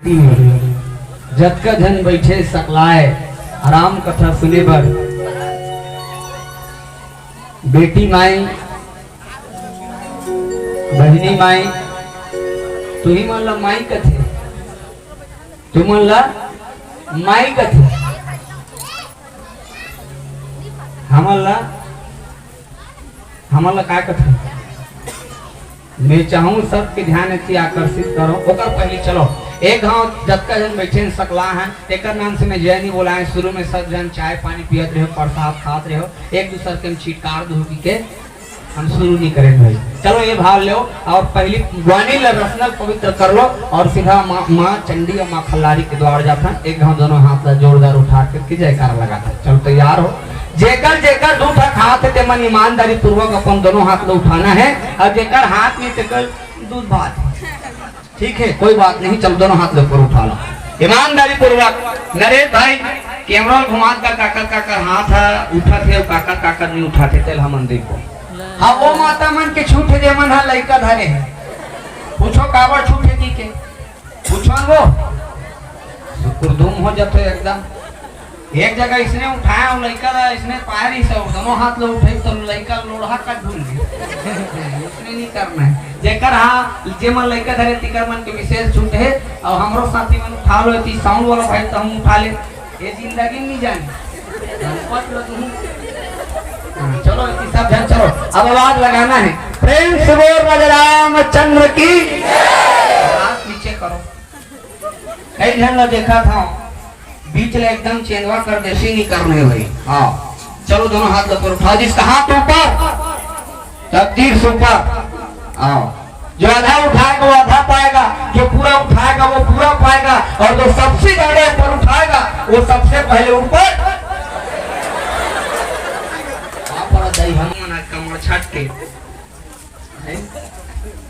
जतका धन बैठे सकलाए आराम कथा सुने बर बेटी माई बहनी माई तू ही मन ला माई कथे तू मन ला माई कथे हमला का कथे मैं चाहूँ सबके ध्यान इतनी आकर्षित करो ओकर पहले चलो एक गांव जतका जन बैठे सकला है एक नाम से मैं जय नहीं बोला है। शुरू में सब जन चाय पानी पियत रहो प्रसाद खात रहो एक दूसरे के छिटकार धोबी के हम शुरू नहीं करें भाई। चलो ये भाव लो और पहली ग्वानी रसनल पवित्र कर लो और सीधा माँ चंडी और माँ खल्लारी के द्वार जाता है। एक गांव दोनों हाथ जोरदार उठा के जयकार लगाता है। चलो तैयार हो जेकर जेकर दूठा हाथ है मन ईमानदारी पूर्वक अपन दोनों हाथ में उठाना है और जेकर हाथ में तेकर दूध भात ठीक है कोई बात नहीं। चलो दोनों हाथ ऊपर उठा लो ईमानदारी पूर्वक। नरेश भाई कैमरा घुमा कर काकर हाथ उठा थे काकर काकर नहीं उठा थे तेल हम देखो हाँ वो माता मन के छूटे दे मन लड़का धरे है पूछो काबर छूटे दी के पूछो वो शुक्रधूम हो जाते एकदम। एक जगह इसने उठाया और लड़का इसने पाया नहीं सब दोनों हाथ लो उठे तो लड़का लोढ़ा का ढूंढ उसने नहीं करना है जेकर हाँ जे मन लड़का धरे तिकर मन के विशेष छूट है और हमरो साथी मन उठा लो ती साउंड वाला भाई तो हम उठा ले ये जिंदगी नहीं जानी। चलो सब जन चलो अब आवाज लगाना है प्रेम से बोल रामचंद्र की हाथ नीचे करो। कई जन देखा था बीच ले एकदम चेंदवा कर देसी नहीं करने भाई। हाँ चलो दोनों हाथ ऊपर उठा जिसका हाथ ऊपर तकदीर से ऊपर आओ जो आधा उठाएगा वो आधा पाएगा जो पूरा उठाएगा वो पूरा पाएगा और जो सबसे ज्यादा ऊपर उठाएगा वो सबसे पहले ऊपर कमर छट के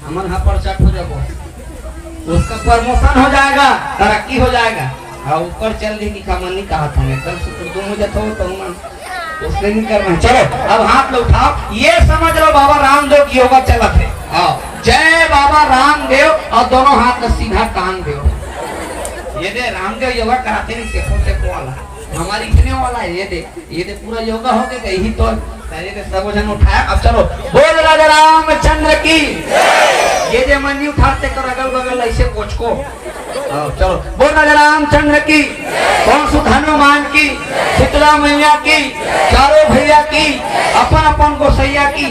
हमन यहाँ पर चट हो जाएगा उसका प्रमोशन हो जाएगा तरक्की हो जाएगा और ऊपर चल दी कि कमनी कहा था मैं कल शुक्रधूम हो जाता हूँ तो उसने नहीं करना। चलो अब हाथ में उठाओ ये समझ लो बाबा रामदेव की योगा चला थे आओ जय बाबा रामदेव और दोनों हाथ में सीधा कान दो। ये दे रामदेव योगा कराते नहीं सेको वाला हमारी इतने वाला है ये दे पूरा योगा हो गया यही तो सब जन उठाया। अब चलो बोल राजा रामचंद्र की ये जो मन नहीं उठाते कर अगल बगल ऐसे पोछ को चलो बोल राजा रामचंद्र की कौन सु हनुमान की शीतला मैया की चारों भैया की अपन अपन गोसैया की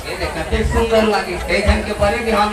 ये देखते सुंदर लगे कई जन के बड़े भी हम